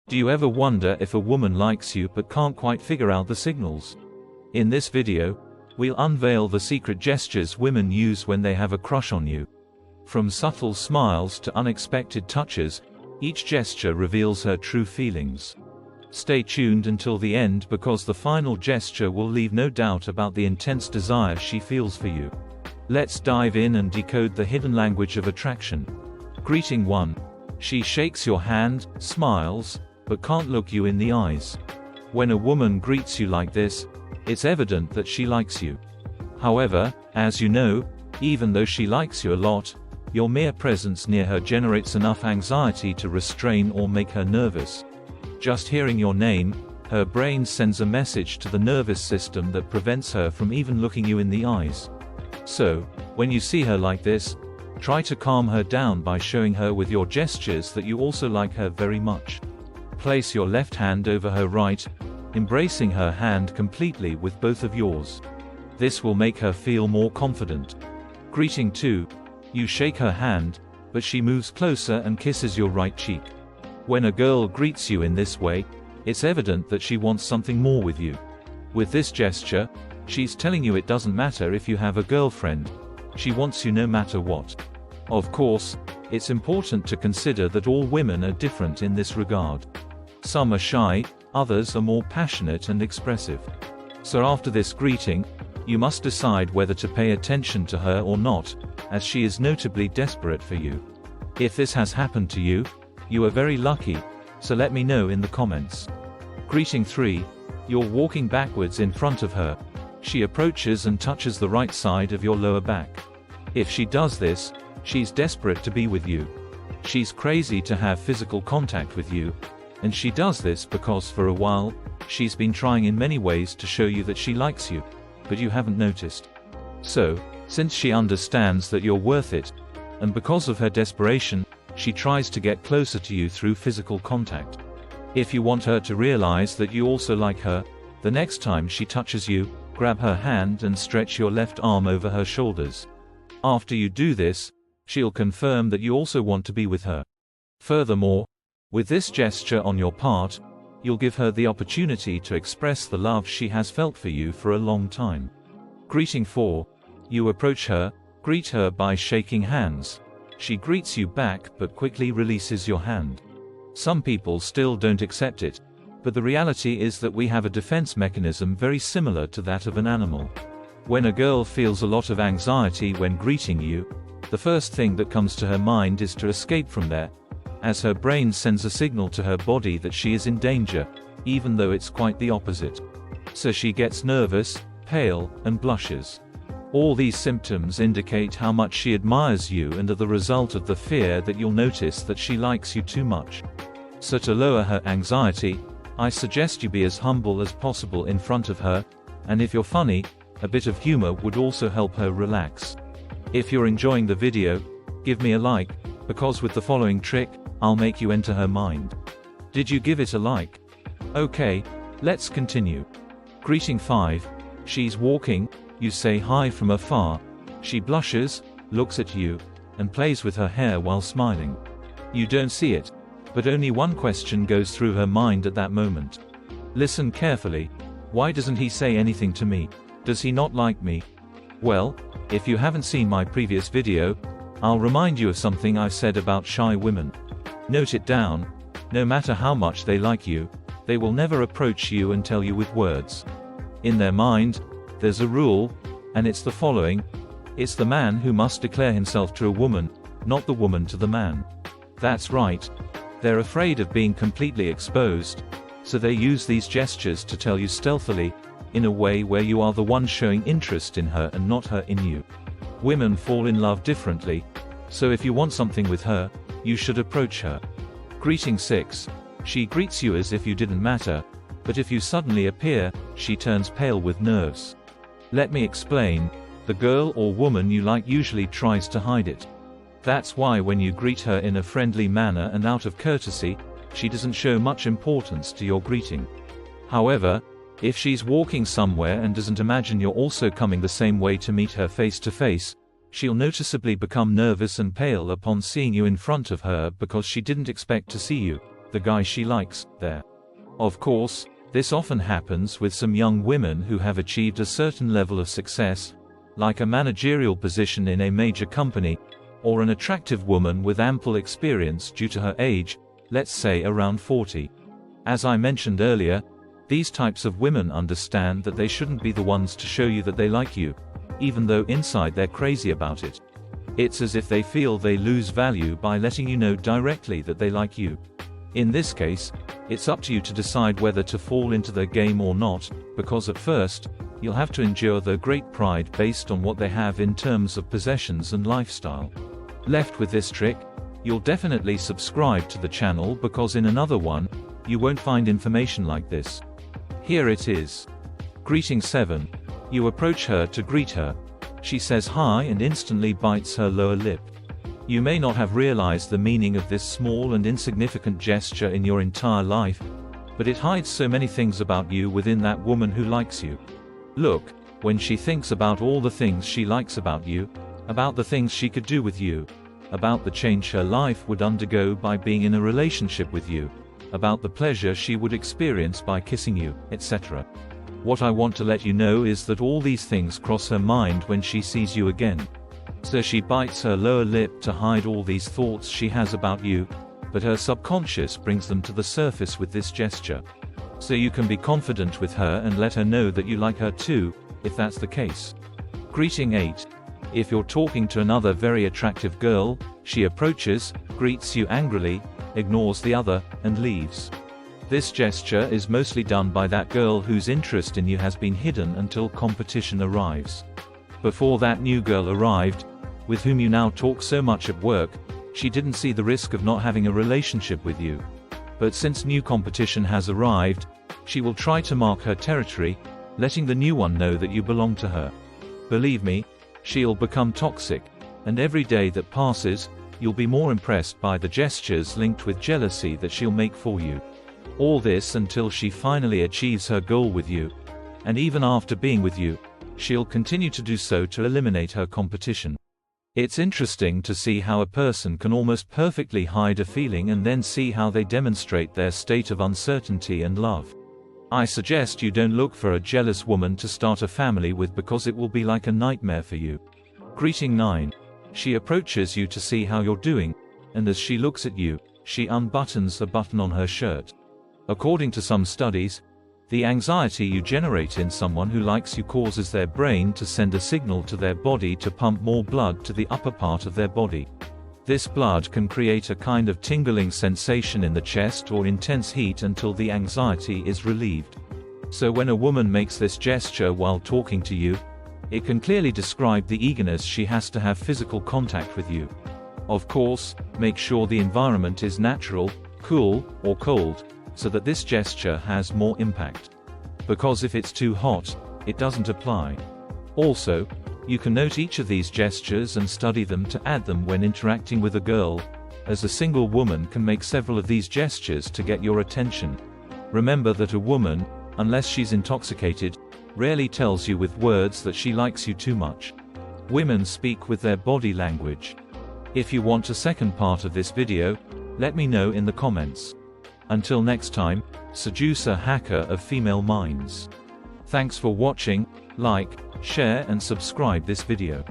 Do you ever wonder if a woman likes you but can't quite figure out the signals? In this video, we'll unveil the secret gestures women use when they have a crush on you. From subtle smiles to unexpected touches, each gesture reveals her true feelings. Stay tuned until the end because the final gesture will leave no doubt about the intense desire she feels for you. Let's dive in and decode the hidden language of attraction. Greeting 1. She shakes your hand, smiles, but can't look you in the eyes. When a woman greets you like this, it's evident that she likes you. However, as you know, even though she likes you a lot, your mere presence near her generates enough anxiety to restrain or make her nervous. Just hearing your name, her brain sends a message to the nervous system that prevents her from even looking you in the eyes. So, when you see her like this, try to calm her down by showing her with your gestures that you also like her very much. Place your left hand over her right, embracing her hand completely with both of yours. This will make her feel more confident. Greeting 2. You shake her hand, but she moves closer and kisses your right cheek. When a girl greets you in this way, it's evident that she wants something more with you. With this gesture, she's telling you it doesn't matter if you have a girlfriend. She wants you no matter what. Of course, it's important to consider that all women are different in this regard. Some are shy, others are more passionate and expressive. So after this greeting, you must decide whether to pay attention to her or not, as she is notably desperate for you. If this has happened to you, you are very lucky, so let me know in the comments. Greeting 3. You're walking backwards in front of her. She approaches and touches the right side of your lower back. If she does this, she's desperate to be with you. She's crazy to have physical contact with you, and she does this because for a while, she's been trying in many ways to show you that she likes you, but you haven't noticed. So, since she understands that you're worth it, and because of her desperation, she tries to get closer to you through physical contact. If you want her to realize that you also like her, the next time she touches you, grab her hand and stretch your left arm over her shoulders. After you do this, she'll confirm that you also want to be with her. Furthermore, with this gesture on your part, you'll give her the opportunity to express the love she has felt for you for a long time. Greeting 4. You approach her, greet her by shaking hands. She greets you back but quickly releases your hand. Some people still don't accept it, but the reality is that we have a defense mechanism very similar to that of an animal. When a girl feels a lot of anxiety when greeting you, the first thing that comes to her mind is to escape from there, as her brain sends a signal to her body that she is in danger, even though it's quite the opposite. So she gets nervous, pale, and blushes. All these symptoms indicate how much she admires you and are the result of the fear that you'll notice that she likes you too much. So to lower her anxiety, I suggest you be as humble as possible in front of her, and if you're funny, a bit of humor would also help her relax. If you're enjoying the video, give me a like, because with the following trick, I'll make you enter her mind. Did you give it a like? Okay, let's continue. Greeting 5. She's walking, you say hi from afar. She blushes, looks at you, and plays with her hair while smiling. You don't see it, but only one question goes through her mind at that moment. Listen carefully. Why doesn't he say anything to me? Does he not like me? Well, if you haven't seen my previous video, I'll remind you of something I've said about shy women. Note it down. No matter how much they like you, they will never approach you and tell you with words. In their mind, there's a rule, and it's the following: it's the man who must declare himself to a woman, not the woman to the man. That's right. They're afraid of being completely exposed, so they use these gestures to tell you stealthily, in a way where you are the one showing interest in her and not her in you. Women fall in love differently, so if you want something with her, you should approach her. Greeting 6. She greets you as if you didn't matter, but if you suddenly appear, she turns pale with nerves. Let me explain. The girl or woman you like usually tries to hide it. That's why when you greet her in a friendly manner and out of courtesy, she doesn't show much importance to your greeting. However, if she's walking somewhere and doesn't imagine you're also coming the same way to meet her face to face, she'll noticeably become nervous and pale upon seeing you in front of her because she didn't expect to see you. the guy she likes, there. Of course, this often happens with some young women who have achieved a certain level of success, like a managerial position in a major company, or an attractive woman with ample experience due to her age, let's say around 40. As I mentioned earlier, these types of women understand that they shouldn't be the ones to show you that they like you, even though inside they're crazy about it. It's as if they feel they lose value by letting you know directly that they like you. In this case, it's up to you to decide whether to fall into their game or not, because at first, you'll have to endure their great pride based on what they have in terms of possessions and lifestyle. Left with this trick, you'll definitely subscribe to the channel because in another one, you won't find information like this. Here it is. Greeting 7. You approach her to greet her. She says hi and instantly bites her lower lip. You may not have realized the meaning of this small and insignificant gesture in your entire life, but it hides so many things about you within that woman who likes you. Look, when she thinks about all the things she likes about you, about the things she could do with you, about the change her life would undergo by being in a relationship with you, about the pleasure she would experience by kissing you, etc. What I want to let you know is that all these things cross her mind when she sees you again. So she bites her lower lip to hide all these thoughts she has about you, but her subconscious brings them to the surface with this gesture. So you can be confident with her and let her know that you like her too, if that's the case. Greeting 8. If you're talking to another very attractive girl, she approaches, greets you angrily, ignores the other, and leaves. This gesture is mostly done by that girl whose interest in you has been hidden until competition arrives. Before that new girl arrived, with whom you now talk so much at work, she didn't see the risk of not having a relationship with you. But since new competition has arrived, she will try to mark her territory, letting the new one know that you belong to her. Believe me, she'll become toxic, and every day that passes, you'll be more impressed by the gestures linked with jealousy that she'll make for you. All this until she finally achieves her goal with you. And even after being with you, she'll continue to do so to eliminate her competition. It's interesting to see how a person can almost perfectly hide a feeling and then see how they demonstrate their state of uncertainty and love. I suggest you don't look for a jealous woman to start a family with because it will be like a nightmare for you. Greeting 9. She approaches you to see how you're doing, and as she looks at you, she unbuttons a button on her shirt. According to some studies, the anxiety you generate in someone who likes you causes their brain to send a signal to their body to pump more blood to the upper part of their body. This blood can create a kind of tingling sensation in the chest or intense heat until the anxiety is relieved. So when a woman makes this gesture while talking to you, it can clearly describe the eagerness she has to have physical contact with you. Of course, make sure the environment is natural, cool, or cold, so that this gesture has more impact. Because if it's too hot, it doesn't apply. Also, you can note each of these gestures and study them to add them when interacting with a girl, as a single woman can make several of these gestures to get your attention. Remember that a woman, unless she's intoxicated, rarely tells you with words that she likes you too much. Women speak with their body language. If you want a second part of this video, let me know in the comments. Until next time, seducer hacker of female minds. Thanks for watching, like, share and subscribe this video.